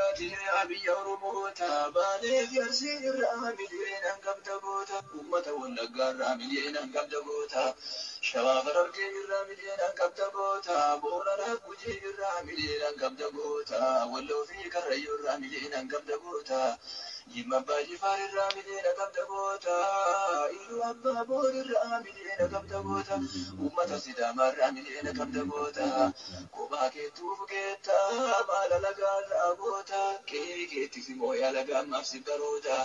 Abbaati abiyya Oromoota baaleef yarsii irraa miliyoonaan qabda goota. Uummata Wallaggaa irraa miliyoonaan qabda goota. Shabaaf Harargee irraa miliyoonaan qabda goota. Booranaa Gujii irraa miliyoonaan qabda goota. Walloo fi Karrayyuu irraa miliyoonaan qabda goota. Jimma Abbaa Jifaar irraa miliyoona qabda goota. Iluu Abbaa Boor irraa miliyoona qabda goota. Uummata Sidaamaa irraa miliyoona qabda goota. Kophaa keetuuf keetta maala lagaa irraa goota. Qe'ee keettis immoo yaala gaammaaf si baroota.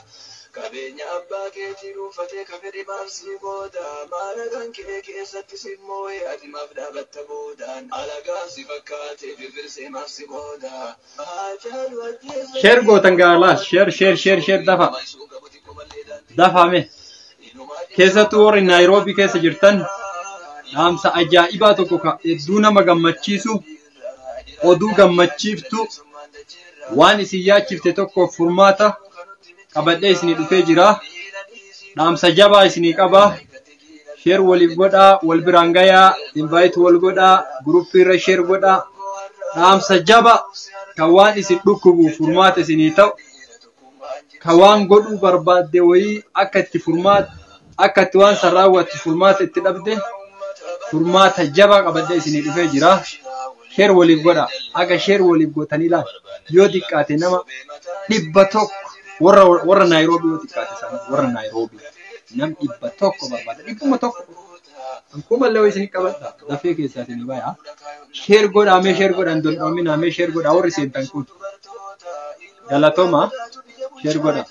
Qabeenya abbaa keetii dhuunfatee ka fedhe maaf si gooda. Maala kan kee keessattis immoo ati maaf dhaabatta boodaan. Alagaa si fakkaatee firfirsee maaf si gooda. Share gootan gaalaas share dafame keessattuu warri Naayiroobii keessa jirtan dhaamsa ajaa'ibaa tokko ka hedduu nama gammachiisu oduu gammachiiftu waan isin yaachifte tokko furmaata qabadhee isinii dhufee jira. Dhaamsa jabaa isinii qaba. Share waliif godhaa, wal biraan gayaa, invite wal godhaa, gruppii irra share godhaa. Dhaamsa jabaa kan waan isin dhukkubu furmaata isinii ta'u, kan waan godhuu barbaadde wayii akka itti waan san raawwattu furmaata itti dhabde furmaata jabaa qabadhee isinii dhufee jira. Share waliif godhaa. Akka share waliif gootanii laal yoo xiqqaate nama 100 warra Naayiroobii yoo xiqqaate sana warra Naayiroobii nam 100 barbaada 100 akkuma illee isin qabadha dafee keessaa isin bayaa share godhaa mee share godhan dondoominaa mee share godhaa warri seentan kun galatoma share godhaa.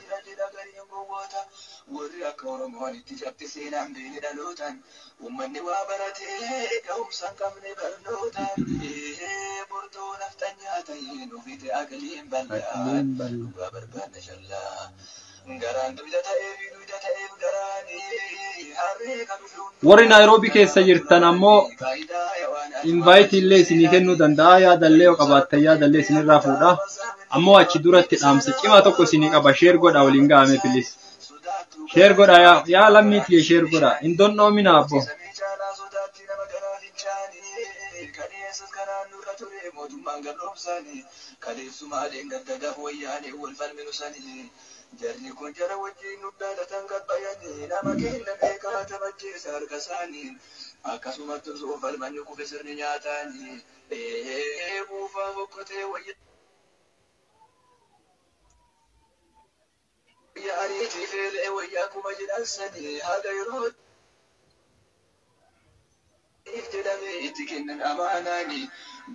Uummanni waa baratee ga'umsaan qabne barnootaan murtoo naftan nyaatanii nuufite agaliin bal'aan dhugaa barbaadna shallaa garaan duyda ta'eef garaanii harree kan dhufuun warri Naayiroobii keessa jirtan ammoo invite illee isinii kennuu danda'a. Yaadallee yoo qabaattan yaadallee isinirraa fuudha. Ammoo achi duratti dhaamsa cimaa tokko isinii qaba. Share godhaa waliin ga'ame filis. Share godha yaa lammiitii share godha hin donnoomina abbo. Jarri kun jara wajjin nuddaalatan qabbayanii nama keenya beekaa taphacheessa harka isaanii akkasumatti osoo falmanni kufe sirni nyaataanii buufaa bokkotee wayya. Ariitii feelee wayyaa kuma jedhan sanii haga yeroo jedhamee itti kennan amaanaanii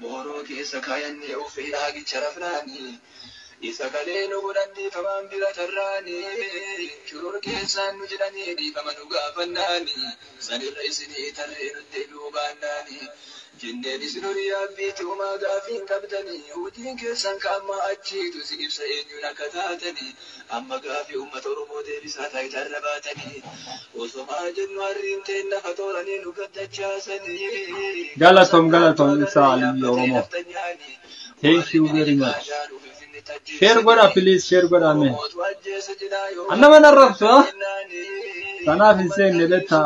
booroo keessa kaayannee ofii haagicha rafnaanii isa kalee nu godhannee famaan bira tarraanii shurur keessaan nu jedhanii dhiifama nu gaafannaanii sanirra isinii tarree nutti dhuu baannaanii jenneen isin horii abbiitti uumaa gaafiin qabdanii hojiin keessan kaammaa achiitu si ibsa eenyuun akka taatanii amma gaafii uummata Oromoo deebisaa taayitarra baatanii osomaa jennu harriimteen lafa tooranii nu gaddachaasanii. Galatom ibsa Aliyyi Oromoo. Thank you very much. Share godha please share godha me. Annama narrabsu kanaaf hin seenne betta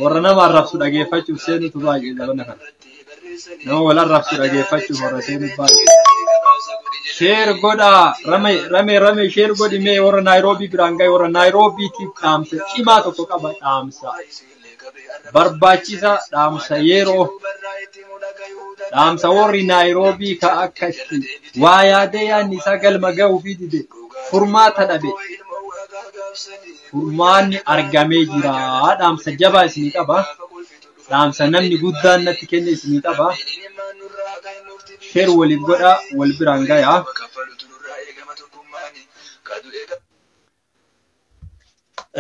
warra nama arrabsu dhageeffachuuf seenutu baay'ee dabana kana. Nama wal arrabsu dhageeffachuuf warra seenu baay'ee. Share godha rame share godhi mee warra Naayiroobii biraan gahe warra Naayiroobiitiif dhaamsa cimaa tokko qaba dhaamsa. Barbaachisa dhaamsa yeroo dhaamsa warri Naayiroobii ka akkatti waa yaadee yaadni isaa galma ga'uu fi dide furmaata dhabe furmaanni argamee jira. Dhaamsa jabaa isinii qaba. Dhaamsa namni guddaan natti kenne isinii qaba. Share waliif godha wal biraan gayaa.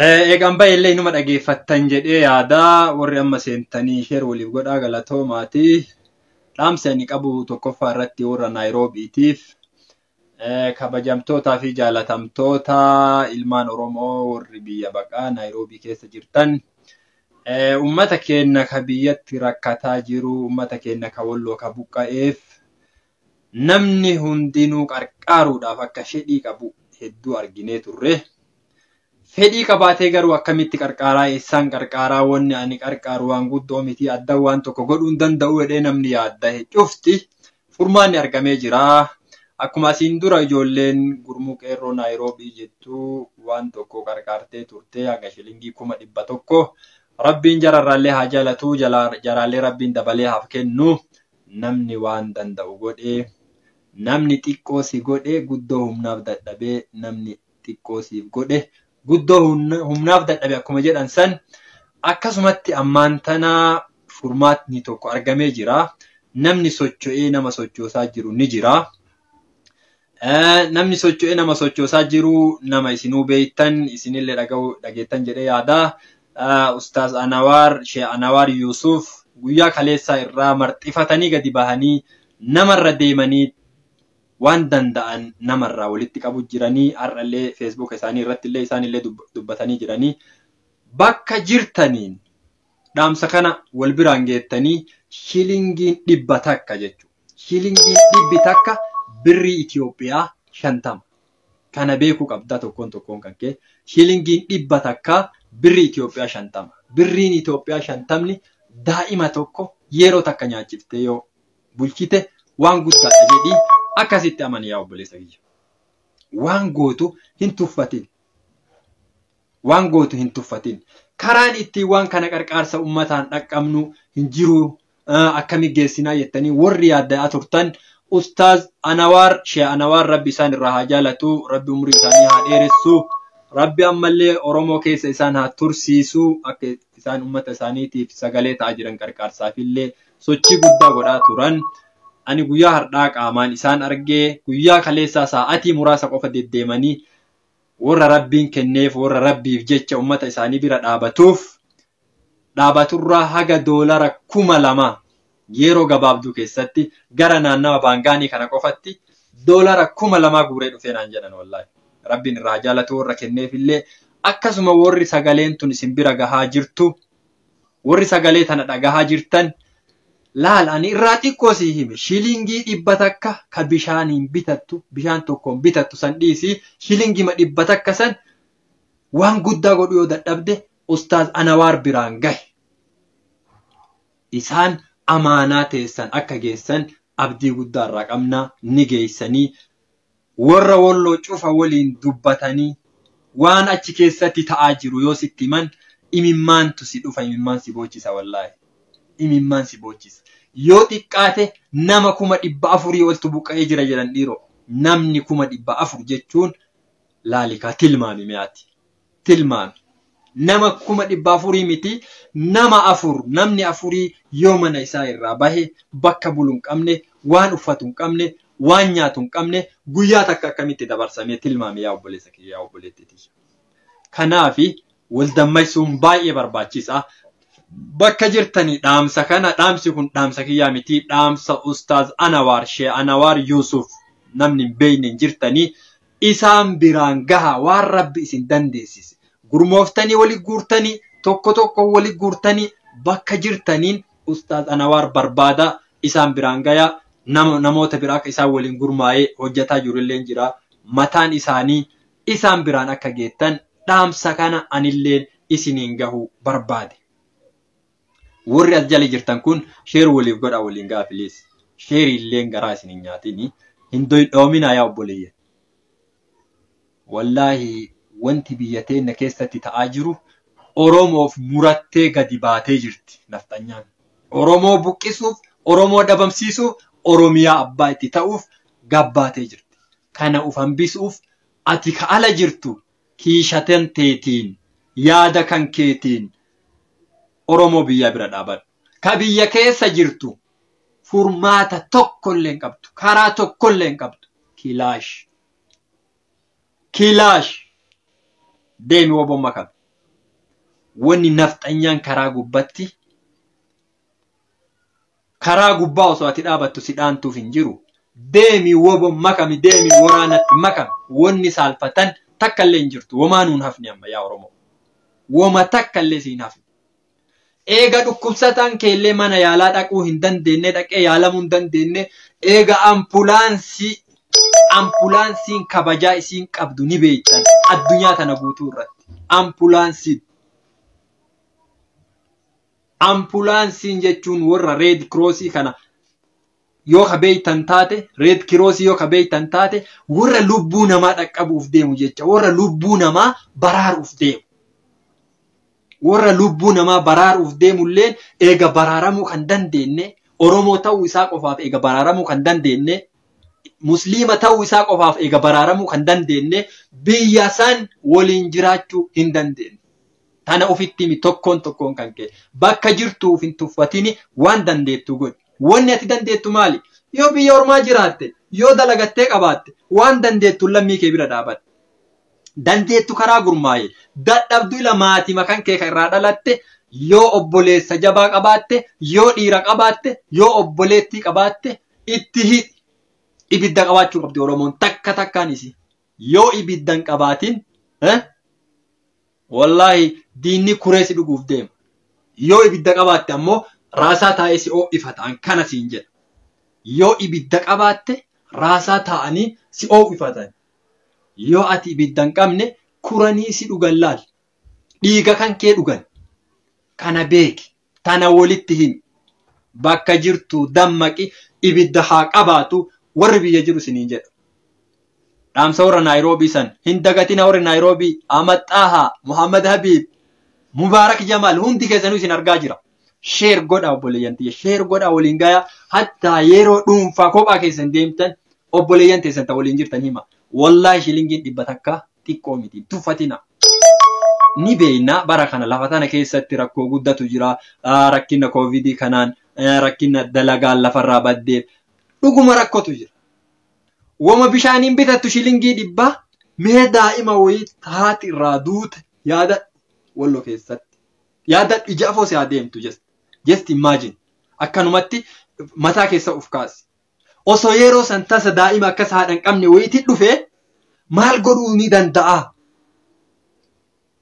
Eegan baay'ee inuma dhageeffattan jedhee yaada warri amma seentanii share waliif godhaa galatoomaati. Dhaamsa inni qabu tokkoffaa irratti warra Naayiroobiitiif kabajamtootaa fi jaalatamtoota ilmaan Oromoo warri biyya baqaa Naayiroobii keessa jirtan ummata keenya ka biyyatti rakkataa jiru ummata keenya ka walloo ka buqqa'eef namni hundinuu qarqaaruudhaaf akka fedhii qabu hedduu arginee turre. Fedhii qabaatee garuu akkamitti qarqaaraa eessaan qarqaaraa wanni ani qarqaaru waan guddoo miti adda waan tokko godhuu hin danda'u jedhee namni yaadda cufti furmaanni argamee jira. akkuma asiin dura ijoolleen gurmuu qeerroo Naayiroobii jettu waan tokko qarqaartee turte hanga shilingii 100 rabbiin jararraallee haa jaalatu jaraallee rabbiin dabalee haaf kennu namni waan danda'u godhee namni xiqqoo si godhe guddoo humnaaf dadhabee namni xiqqoo siif godhe guddoo humnaaf dadhabe akkuma jedhan san akkasumatti ammaan tanaa furmaatni tokko argamee jira. Namni socho'ee nama sochoosaa jiru ni jira. Namni socho'ee nama sochoosaa jiru nama isinuu beektan isinillee dhageettan jedhee yaada. Ustaaz Anwaar Sheekh Anwaar Yusuf guyyaa kaleessaa irraa marxifatanii gadi bahanii namarra deemanii waan danda'an namarraa walitti qabu jiranii har'allee Facebook isaanii irratti illee isaanillee dubbatanii jiranii bakka jirtaniin dhaamsa kana wal biraan geettanii shilingiin 100 takka jechuudha. Shilingiin 100 birrii Itoophiyaa 50. Kana beekuu qabda tokkoon kan kee shilingiin 100 takka birrii Itoophiyaa 50. Birriin Itoophiyaa 50 daa'ima tokko yeroo takka nyaachiftee yoo bulchite waan guddaadha jedhii akkasitti amani yaa obboleessa kiyya. Waan gootu hin tuffatin. Waan gootu hin tuffatin. Karaan ittiin waan kana qarqaarsa ummataan dhaqqabnu hin jiru akkami geessinaa jettanii warri yaaddaa turtan Ustaaz Anwaar Sheekh Anwaar rabbi isaan irraa haa jaalatu rabbi umrii isaanii haa dheeressu rabbi ammallee Oromoo keessa isaan haa tursiisu akka isaan ummata isaaniitiif sagalee ta'aa jiran qarqaarsaafillee sochii guddaa godhaa turan. Ani guyyaa hardhaa qaamaan isaan argee guyyaa kaleessaa sa'aatii muraasa qofa deddeemanii warra rabbiin kenneef warra rabbiif jecha ummata isaanii bira dhaabaturraa haga doolara 2,000 yeroo gabaabduu keessatti gara naannawa baangaanii kana qofatti doolara 2,000 guuree dhufee naan jedhan wallaahi. Rabbiin irraa jaalatu warra kenneefillee akkasuma warri sagaleen tun isin bira gahaa jirtu warri sagalee tana dhagahaa jirtan laal ani irraa xiqqoo sii hime shilingii 100 takka ka bishaaniin bitattu bishaan tokkoon bitattu san dhiisii shilingii 100 takka san waan guddaa godhu yoo dadhabde Ustaaz Anwaar biraan gahe. Isaan amaanaa teessan akka geessan abdii guddaa irraa qabna ni geessanii warra walloo cufa waliin dubbatanii waan achi keessatti ta'aa jiru yoo sitti himan imimmaantu si dhufa imimmaan si boochisa wallaahi. Imimmaan si boochisa. Yoo xiqqaate nama 400 oltu buqqa'ee jira jedhan dhiiroo. Namni 400 jechuun laalikaa tilmaami mi'aati. Tilmaami. Nama 400 miti nama 4 namni 4 yoo mana isaa irraa bahe bakka bulu hin qabne waan uffatu hin qabne waan nyaatu hin qabne guyyaa takka akkamitti dabarsamee tilmaami yaa obboleessa kiyya yaa obboleettiiti. Kanaafi wal dammaysuun baay'ee barbaachisaa. Bakka jirtanii dhaamsa kana dhaamsi kun dhaamsa kiyyaa miti dhaamsa Ustaaz Anwaar Sheekh Anwaar Yusuf namni hin beekne jirtanii isaan biraan gaha waan rabbi isin dandeessise. Gurmooftanii wali guurtanii tokko wali guurtanii bakka jirtaniin Ustaaz Anwaar barbaada isaan biraan gaya namoota biraa akka isaan waliin gurmaa'ee hojjetaa jirullee jira mataan isaanii isaan biraan akka geettan dhaamsa kana anilleen isiniin gahu barbaade. Warri as jala jirtan kun sheer waliif godha waliin gaafilees sheeri illeen garaa isiniin nyaatini hin dhoomina yaa obboleeyya. Wallaahi wanti biyya teenya keessatti ta'aa jiru Oromoof murattee gadi baatee jirti nafxanyaan. Oromoo buqqisuuf, Oromoo dhabamsiisuuf, Oromiyaa abbaa itti ta'uuf gabbaatee jirti. Kana uf hambisuuf ati ka ala jirtu kiishatan teetiin yaada kan keetiin Oromoo biyya bira dhaabadhu. Ka biyya keessa jirtu furmaata tokkollee hin qabdu. Karaa tokkollee hin qabdu. Kilaash. Deemi wobomma qabu. Wanni nafxanyaan karaa gubbatti karaa gubbaa osoo ati dhaabattu si dhaantuuf hin jiru. Deemi wobomma kami deemi waraanatti makam wanni saalfatan takkallee hin jirtu. Womaa nuun hafni amma yaa Oromoo. Woma takkallee siin hafni. Eega dhukkubsataan keellee mana yaalaa dhaquu hin dandeenye dhaqee yaalamuu hin dandeenye eega ambulaansiin kabajaa isiin qabdu ni beektan addunyaa tana guutuu irratti ambulaansiin jechuun warra Red Crossii kana yoo ka beeytan taate, Red Cross yoo ka beeytan taate, warra lubbuu namaa dhaqqabuuf deemu jecha, warra lubbuu namaa baraaruuf deemu. Warra lubbuu namaa baraaruuf deemulleen eega baraaramuu kan dandeenye, Oromoo ta'uu isaa qofaaf eega baraaramuu kan dandeenye, Musliima ta'uu isaa qofaaf eega baraaramuu kan dandeenye, biyya san waliin jiraachuu hin dandeenye. Tana ofitti himi tokkoon kan ka'e. Bakka jirtuuf hin tuffatini waan dandeettu godhi. Wanni ati dandeettu maali? Yoo biyya ormaa jiraatte, yoo dalagattee qabaatte, waan dandeettu lammii kee bira dhaabadhu. Dandeettu karaa gurmaa'e. Dadhabduu ila maatii makan kee kan irraa dhalatte, yoo obboleessa jabaa qabaatte, yoo dhiira qabaatte, yoo obboleettii qabaatte, itti hidhi. Ibidda qabaachuu qabdi Oromoon takkaan isi. Yoo ibidda hin qabaatin, wallahi diinni kureessi dhuguuf deema. Yoo ibidda qabaatte ammoo raasaa taa'ee si oo'ifatan kana siin jedha. Yoo ibidda qabaatte raasaa taa'anii si oo'ifatan. Yoo ati ibidda hin qabne kuranii si dhugan laal. Dhiiga kan kee dhugan. Kana beeki. Tana walitti himi. Bakka jirtu dammaqi ibidda haa qabaatu warri biyya jiru siniin jedha. Dhaamsa warra Naayiroobii san hin dagatina warri Naayiroobii Ahmad Xaahaa, Muhammad Habiib, Mubaarak Jamaal hundi keessanuu isin argaa jira. Sheer godha obboleeyyan tiyya. Sheer godha waliin gaya hatta yeroo dhuunfaa kophaa keessan deemtan obboleeyyan teessan ta waliin jirtan hima. Wallahi shilingiin 100 takka xiqqoo miti. Tuffatina. Ni beeyna bara kana lafa tana keessatti rakkoo guddatu jira. Rakkina Covidii kanaan rakkina dalagaan lafarraa baddeef dhuguma rakkotu jira. Wama bishaaniin bitattu shilingii 100 mee daa'ima wayii taati irraa duute yaada Walloo keessatti. Yaada ijaafoo si adeemtu just imagine. Akkanumatti mataa keessa uf kaasi. Osoo yeroo san tasa daa'ima akkas haadha hin qabne wayiitti dhufe maal godhuu ni danda'a?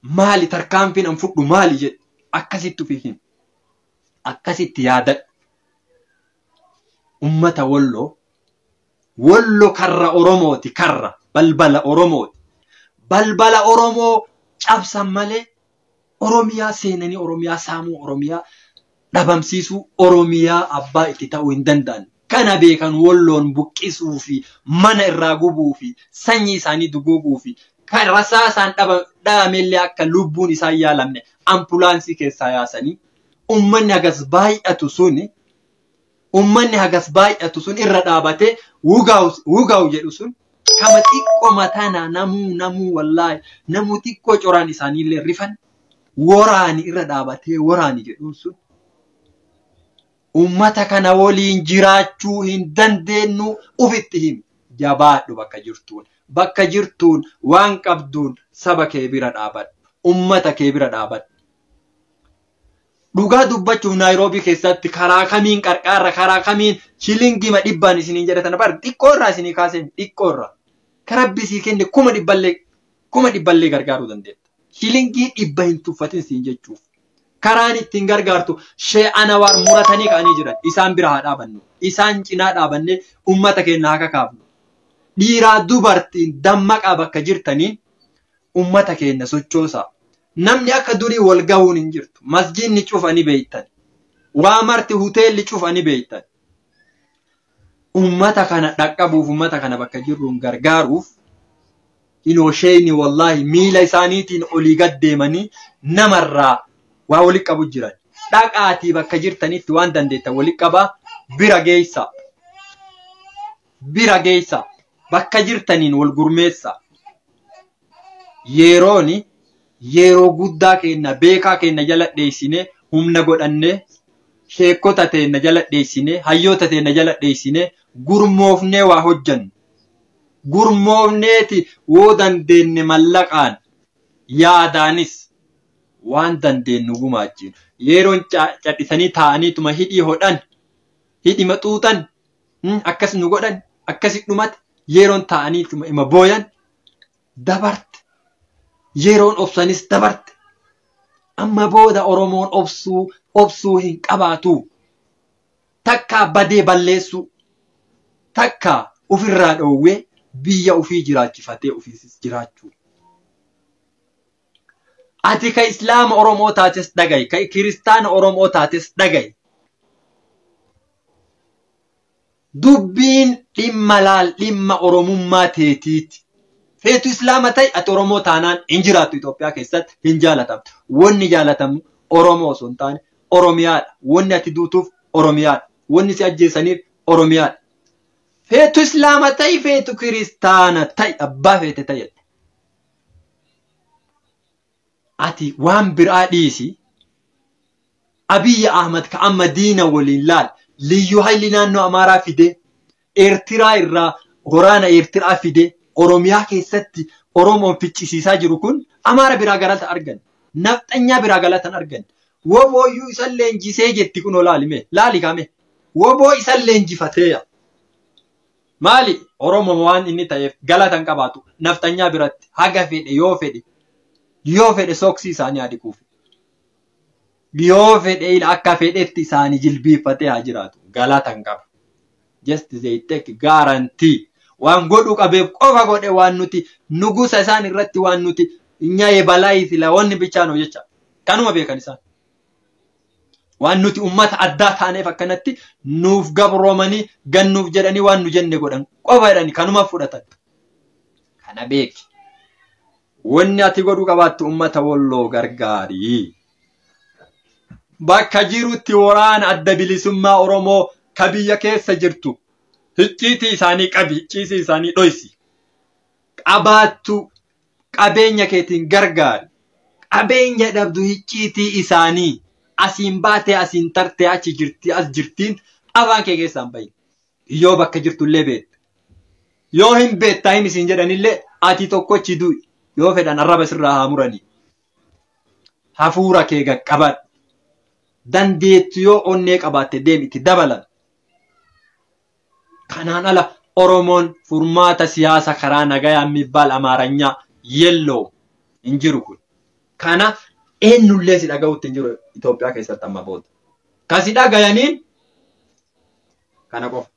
Maali tarkaanfiin an fudhu maali jedhe akkasitti ufihin. Akkasitti yaada. Ummata Walloo karra Oromooti karra balbala Oromooti. Balbala Oromoo cabsan malee Oromiyaa seenanii Oromiyaa saamuu Oromiyaa dhabamsiisuu Oromiyaa abbaa itti ta'uu hin danda'an. Kana beekan Walloon buqqisuu fi mana irraa gubuu fi sanyii isaanii duguuguu fi kan rasaa isaan dhabamellee akka lubbuun isaan yaalamne ambulaansii keessaa yaasanii ummanni hagas baay'atu sun irra dhaabatee wugaa'u jedhu sun kama xiqqoo mataana namuu wallahi namuu xiqqoo coraan isaaniillee rifan waraani irra dhaabatee waraani jedhuun sun ummata kana waliin jiraachuu hin dandeenyu ufitti himi. Jabaadhu bakka jirtuun waan qabduun saba kee bira dhaabadhu. Ummata kee bira dhaabadhu. Dhugaa dubbachuuf Naayiroobii keessatti karaa kamiin qarqaarra karaa kamiin shilingii 100 isiniin jedhatan bar xiqqoo irraa isinii kaasee xiqqoo irraa karabbisii kenne 100 gargaaruu dandeetta. Shilingii 100 hin tuffatin siin jechuuf. Karaan ittiin gargaartu Shee Anwaar muratanii ka'anii jiran isaan bira haa dhaabannu. Isaan cinaa dhaabannee ummata keenya haa kakaafnu. Dhiiraa dubartiin dammaqaa bakka jirtaniin ummata keenya sochoosaa. Namni akka durii wal gahuun hin jirtu. Masjidni cufanii beeytan. Waa marti hoteelli cufanii beeytan. Ummata kana dhaqqabuuf ummata kana bakka jirruun gargaaruuf inoosheyni wallahi miila isaaniitiin olii gad deemanii namarraa waa walitti qabu jiran. Dhaqaatii bakka jirtanitti waan dandeettan walitti qabaa bira geessa. Bakka jirtaniin wal gurmeessa. Yeroo guddaa keenya beekaa keenya jala dheessine humna godhanne sheekota teenya jala dheessine hayyoota teenya jala dheessine gurmoofnee waa hojjannu. Gurmoofneeti woo dandeenye mallaqaan yaadaanis waan dandeenyu gumaachinu. Yeroon cadhisanii taa'aniituma hidhii hodhan hidhii maxuuxan akkas nu godhan akkasi dhumate yeroon taa'aniituma ima booyan dabarte. Yeroon obsanis dabarte. Amma booda Oromoon obsuu hin qabaatu. Takka badee balleessu. Takka ofirraa dhoowwee biyya ofii jiraachifatee ofiisis jiraachuu. Ati ka Islaama Oromoo taates dhaga'i, ka Kiristaana Oromoo taates dhaga'i. dubbiin dhimma laal dhimma oromummaa teetiiti. Feetu islaama ta'e ati oromoo taanaan hin jiraattu Itoophiyaa keessatti hin jaalatamtu. Wanni jaalatamu oromoo osoo hin taane oromiyaadha. Wanni ati duutuuf oromiyaadha. Wanni si ajjeesaniif oromiyaadha. Feetu islaama ta'e feetu kiristaana ta'e abbaa feete ta'e. Ati waan biraa dhiisi. Abiy Ahmed ka amma diina waliin laal liyyu hayli naannoo Amaaraa fide Eertiraa irraa waraana Eertiraa fide Oromiyaa keessatti Oromoon ficcisiisaa jiru kun Amaara biraa galata argan. Nafxanyaa biraa galatan argan. Wobooyyuu isan leenjisee jetti kun olaalime. Laali kame. Woboo isan leenjifateeya. Maali Oromoo waan inni ta'eef galatan qabaatu nafxanyaa biratti haga fedhe yoo fedhe soksii isaanii adikuuf. Yoo fedhe akka fedhetti isaanii jilbiifatee haa jiraatu. Galatan qaba. Just they take guarantee. Waan godhu qabeef qofa godhe waan nuti nugusa isaan irratti waan nuti nyaa'ee balaa sila wanni bichaanoo jecha. Kanuma beekan isaan. Waan nuti ummata addaa taaneef akkanatti nuuf gabroomanii gannuuf jedhanii waan nu jenne godhan qofa jedhanii kanuma fudhatan. Kana beeki. Wanni ati godhu qabaattu ummata Walloo gargaari. Bakka jirutti waraana adda bilisummaa Oromoo ka biyya keessa jirtu. Hicciitii isaanii qabi, hicciisii isaanii dhoysi. Qabaattu qabeenya keetiin gargaari. Qabeenya dhabdu hicciitii isaanii asiin baatee asiin tartee achi jirti as jirtiin afaan kee keessaan bahi. Yoo bakka jirtullee beekta. Yoo hin beektaa hin isin jedhanillee ati tokkochi du'i. Yoo fedhan arraba sirraa haa muranii. Hafuura kee qaqqabadhu. Dandeettu yoo onnee qabaatte deemiti dabalan. Kanaan ala Oromoon furmaata siyaasa karaa nagayaa mibbal Amaaranyaa yelloo hin jiru kun. Kana eenyullee si dhaga'utti hin jiru Itoophiyaa keessatti amma booda. Kasi dhagayaniin kana qofa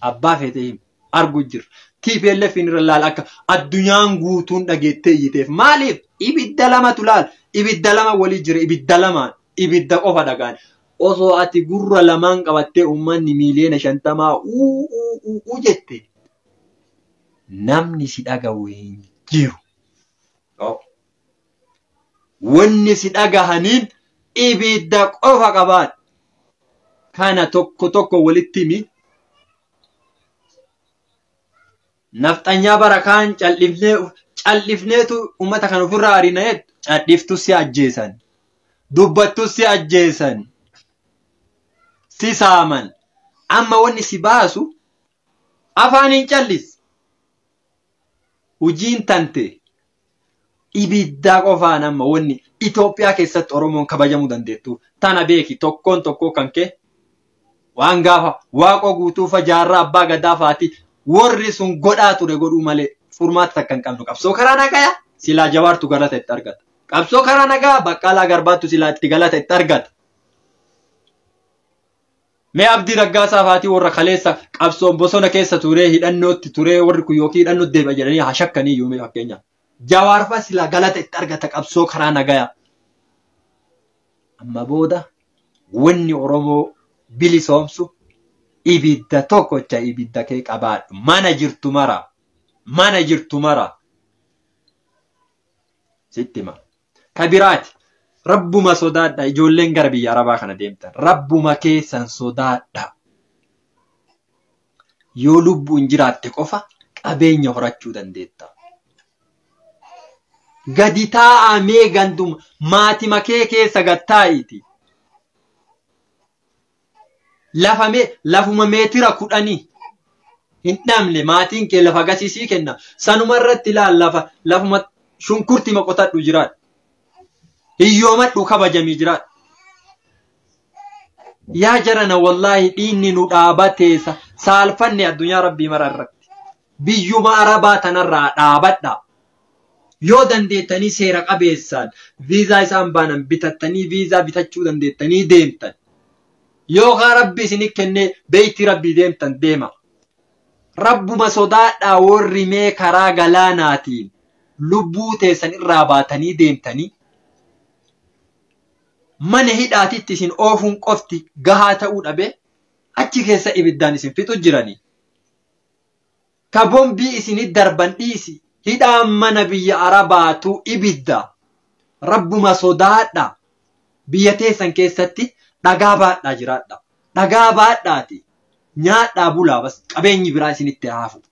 abbaa feetee argu jira. TPLF irra laal akka addunyaan guutuun dhageettee iyyiteef maaliif ibidda lamatu laal ibidda lama walii jira ibidda lamaan ibidda qofa dhagaan. Osoo ati gurra lamaan qabattee uummanni miiliyoona 50 jette namni si dhaga'u hin jiru. Wanni si dhagahaniin ibidda qofa qabaat. Kana tokko walitti himi. Nafxanyaa barakaan callifneetu uummata kan ofirraa ariina'eet cadhiftu si ajjeesan. Dubbattu si ajjeesan. Si saaman. Amma wanni si baasu afaaniin callis. Hojiin tante ibidda qofaan amma wanni Itoophiyaa keessatti Oromoon kabajamuu dandeettu. Tana beeki tokko kan kee waan gaafa waaqoo guutuufa jaarraa abbaa gadaa faati warri sun godhaa ture godhuu malee furmaata takka hin qabnu. Qabsoo karaa nagayaa silaa Jawaartu galata itti argata. Qabsoo karaa nagaa Baqqalaa Garbaattu silaa itti galata itti argata. Mee Abdii Raggaasaa faatii warra kaleessa qabsoon bosona keessa turee hidhannootti turee warri kun yookiin hidhannootti deebi'a jedhanii haa shakkanii iyyuu mee fakkeenyaaf. Jawaarfaa silaa galata itti argata qabsoo karaa nagayaa. Amma booda wanni Oromoo bilisoomsu ibidda tokkocha ibidda kee qabaadhu. Mana jirtu mara. Sittima. Kabiraati. Rabbuma sodaadha. Ijoolleen gara biyya Arabaa kana deemtan. Rabbuma keessan sodaadha. Yoo lubbuun jiraatte qofa qabeenya horachuu dandeetta. Gadi taa'amee ganduma maatima kee keessa gattaa'iiti. Lafuma meetira 10 hin dhabne maatiin kee lafa gasisii kenna. Sanuma irratti ilaal lafuma shunkurtii maqotadhu jiraadha. Hiyyoomadhu kabajamii jiraadha. Yaa jarana wallaahi dhiinni nu dhaabateessa saalfanne addunyaa rabbii mara irratti. Biyyuma Arabaa tanarraa dhaabadha. Yoo dandeettanii seera qabeessaan viizaa isaan baanan bitattanii viizaa bitachuu dandeettanii deemtan. Yoo rabbi isinii kennee beeyti rabbii deemtan deema. Rabbuma sodaadhaa warri mee karaa galaanaatiin lubbuu teessan irraa baatanii deemtanii. Mana hidhaatitti isin oofuun qofti gahaa ta'uu dhabe achi keessa ibiddaan isin fixu jiranii. Ka bombii isinit darban dhiisi. Hidhaan mana biyya Arabaatu ibidda. Rabbuma sodaadha. Biyya teessan keessatti dhagaa baadhaa jiraadha. Dhagaa baadhaati. Nyaadhaa bulaa bas qabeenyi biraa isinitti haafu.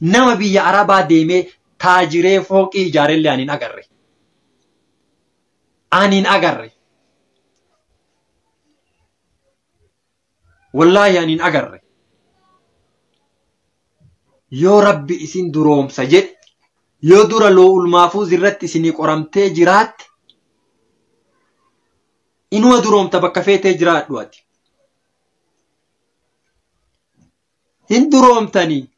Nama biyya Arabaa deemee taajiree fooqii ijaarellee aniin agarre. Aniin agarre. Wallaahi aniin agarre. Yoo Rabbi isin duroomsa jedhe, yoo dura loo ulmaafuu irratti isinii qoramtee jiraatte, inuma duroomta bakka feetee jiraadhu ati. Hin duroomtanii.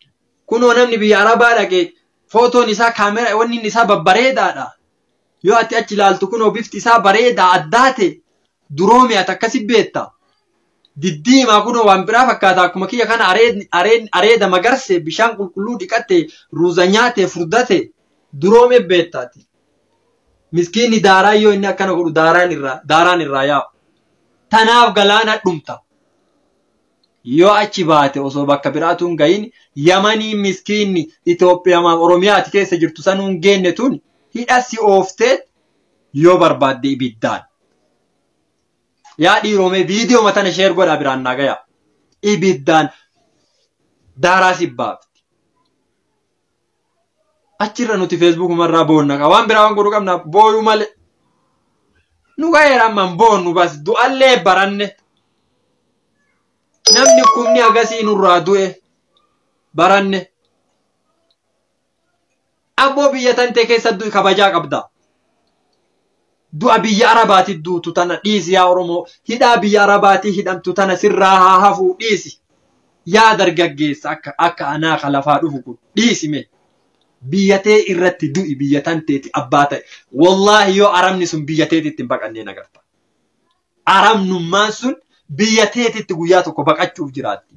Kunoo namni biyya Arabaa dhaqee footoon isaa kaameraa wanni isaa babbareedaadha. Yoo ati achi ilaaltu kunoo bifti isaa bareedaa addaate duroome ati akkasi beetta. Diddiimaa kunoo waan biraa fakkaata akkuma kiyya kana areeda magarse bishaan qulqulluu dhiqatte ruuza nyaate furdate duroome beettaati. Miskiinni daaraa yoo inni akkana godhu daaraan irraa yaa'u. Tanaaf galaana dhumta. Yoo achi baate osoo bakka biraatuun gahin Yamanii miskiinni Itoophiyaa Oromiyaati keessa jirtu sanuun geenne tun hidhasi ooftee yoo barbaadde ibiddaan. Yaa dhiiroomee viidiyoo matana sheer godhaa biraan nagaya. Ibiddaan daaraa sibbaafti. Achirra nuti Facebook marraa boonna qaba. Waan biraa waan godhu qabna booyuu malee. Nu gaheeramman boonnu bas du'allee baranne. Namni kumni agasii nurraa du'e baranne. Abboo biyya tantee keessa du'i kabajaa qabda. Du'a biyya Arabaati duutu tana dhiisi yaa Oromoo. Hidhaa biyya Arabaati hidhamtu tana sirraa haa hafuu dhiisi. Yaa dargaggeessa akka anaa kalafaa dhufu kun dhiisime. Biyyatee irratti du'i biyya tanteeti abbaa ta'e. Wallaahi yoo aramni sun biyyateetitti hin baqanneen agarta. Aramnummaan sun biyyateetitti guyyaa tokko baqachuuf jiraatti.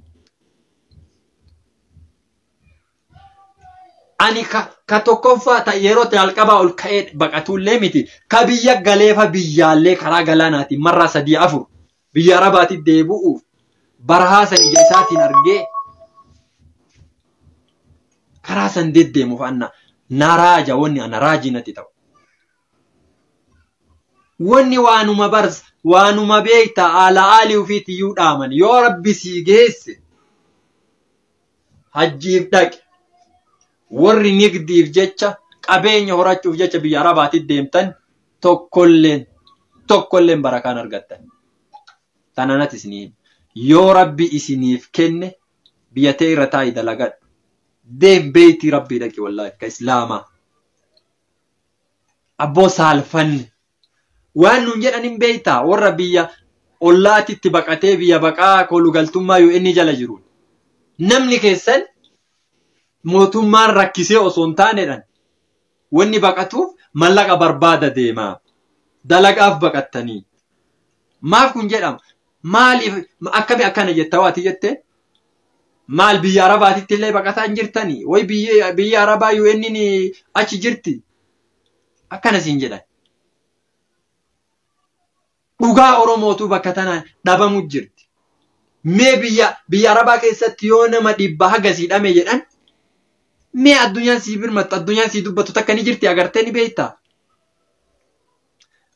Ani ka tokkoffaa ta yeroo jalqabaa ol ka'ee baqatullee miti. Ka biyya galeefa biyyaallee karaa galaanaatiin marraa 3-4 biyya Arabaatti deebi'uuf barahaa san ija isaatiin argee karaa san deddeemuuf anna naraaja wanni ana raajinatti ta'u. Wanni waanuma barsa waanuma beekta aali ufiitti iyyuu dhaaman yoo Rabbi sii geesse hajjiif dhaqe warri nigdiif jecha qabeenya horachuuf jecha biyya Arabaatti deemtan tokkolleen barakaan argattan. Tananati isiniif yoo Rabbi isiniif kenne biyyatee irra taa'ii dalagadhu. Deem beetii Rabbii dhaqi wallaahi ka Islaamaa. Abboo saalfanne. Waan nuun jedhan hin beektaa warra biyya ollaatitti baqatee biyya baqaa kolugaltummaa yoo inni jala jiru. Namni keessan mootummaan rakkisee osoo hin taanedhan wanni baqatuuf mallaqa barbaada deemaa. Dalagaaf baqattanii. Maaf kun jedhama. Maaliif akkami akkana jetta waati jettee? Maal biyya Arabaatitti illee baqataa hin jirtanii? Way biyya Arabaa yoo inni achi jirti? Akkana siin jedhan. Dhugaa Oromootu bakka tana dhabamu jirti. Mee biyya Arabaa keessatti yoo nama 100 hagasii dhame jedhan mee addunyaan sii birmattu addunyaan sii dubbatu takka ni jirti agartee ni beektaa?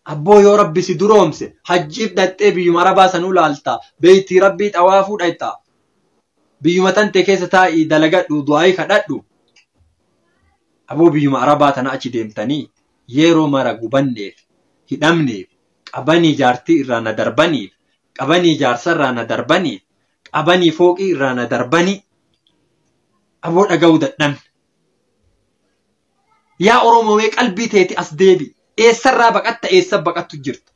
Abboo yoo Rabbi si duroomse hajjiif dhattee biyyuma Arabaa sanuu laaltaa beeytii Rabbii xawaafuu dhaytaa. Biyyuma tantee keessa taa'ii dalagadhu du'aayii kadhadhu. Abboo biyyuma Arabaa tana achi deemtanii yeroo mara gubanneef hidhamneef qabanii jaartii irraa na darbaniif qabanii jaarsa irraa na darbaniif qabanii fooqii irraa na darbanii aboo dhaga'uu dadhabne. Yaa Oromoo mee qalbii teeti as deebi. Eessarraa baqatta eessa baqattu jirta?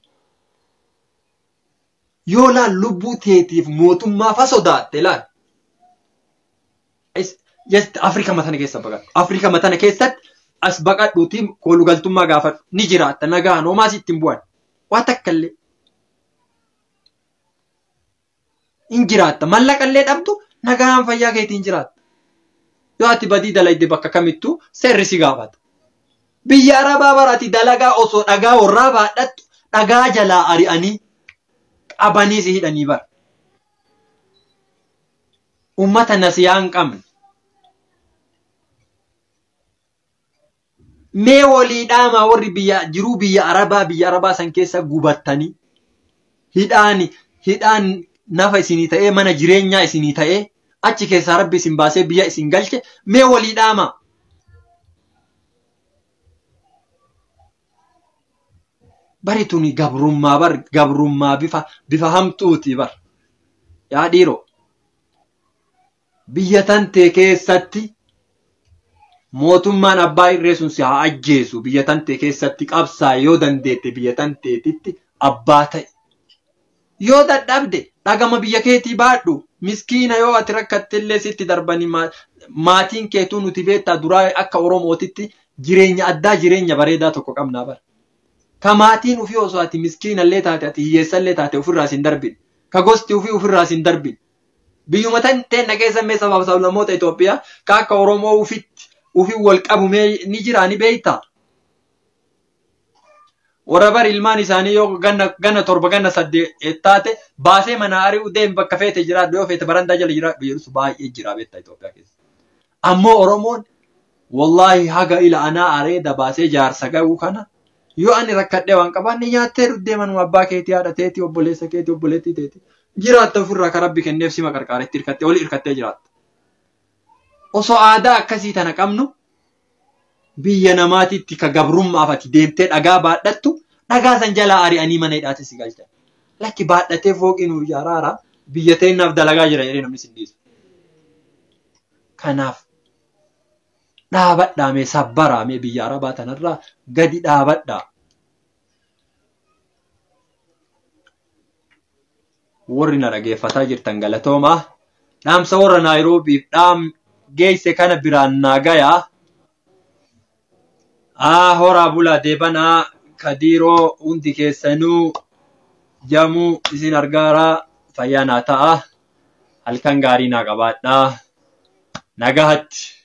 Yoo laal lubbuu teetiif mootummaa fa sodaatte laal. Just Afrika matana keessa baqadhu. Afrika matana keessatti as baqadhuutiin kolugaltummaa gaafadhu. Ni jiraatta nagaan homaa sitti hin bu'an. Waa takkallee. In jiraatta mallaqallee dhabdu nagaan fayyaa keetiin jiraatta. Yoo ati badii dalayde bakka kamittuu seerri si gaafata. Biyya Arabaa baraati dalagaa osoo dhagaa warraa baadhattu dhagaa jalaa ari'anii qabanii si hidhanii bara. ummata nasiyaan qabne. Mee walii dhaamaa warri biyya Arabaa san keessa gubattanii hidhaan nafa isinii ta'ee mana jireenyaa isinii ta'ee achi keessaa Rabbi isin baasee biyya isin galche mee walii dhaamaa. Bari tuni gabrummaa bifa hamtuuti bar. Yaa dhiiroo biyya tantee keessatti mootummaan abbaa irree sun si haa ajjeesu. Biyya tantee keessatti qabsaa yoo dandeette biyya tanteetitti abbaa ta'e. Yoo dadhabde dhagama biyya keetii baadhu. Miskiina yoo ati rakkattillee sitti darbanii maatiin keetuu nuti beektaa duraa akka Oromootitti jireenya bareedaa tokko qabnaa bara. Ka maatiin ufii osoo ati miskiinallee taate ati hiyyeessallee taate ofirraa sin darbin. Ka gosti ufii ofirraa sin darbin. Biyyuma teenna keessa mee sabaaf sablammoota Itoophiyaa ka akka Oromoo ufii wal qabu ni jira ni beektaa. Warra bari ilmaan isaanii yoo ganna 7 ganna 8 taate baasee mana ari'u deem bakka feete jiraadhu yoo feete barandaa jala jiraadhu jedhu baay'ee jira beektaa Itoophiyaa keessa. Ammoo Oromoon wallahi haga ila anaa areeda baasee jaarsa ga'uu kana yoo ani rakkadhee waan qabaanne nyaattee dhuddee manuma abbaa keetii haadha teetii obboleessa keetii obboleettii teetii jiraatta ofirraa ka Rabbi kenneef sima qarqaaretti hirkattee oli hirkattee jiraatta. Osoo aadaa akkasii tana qabnu biyya namaatitti ka gabrummaaf ati deemtee dhagaa baadhattu dhagaa san jalaa ari'anii mana hidhaatti si galchan. Lakki baadhatee fooqii nu ijaaraara biyya teennaaf dalagaa jira jedhee namni sin dhiisu. Kanaaf dhaabadhaa mee sabbaraa mee biyya Arabaa tanarraa gadi dhaabadhaa. Warri na dhageeffataa jirtan galatoomaa. Dhaamsa warra Naayiroobiif geesse kana biraan naa gayaa. Horaa bulaa deebanaa Kadiiroo hundi keessanuu jamuu isin argaaraa fayyaa naa ta'a. Halkan gaarii naa qabaadhaa. Nagahatti.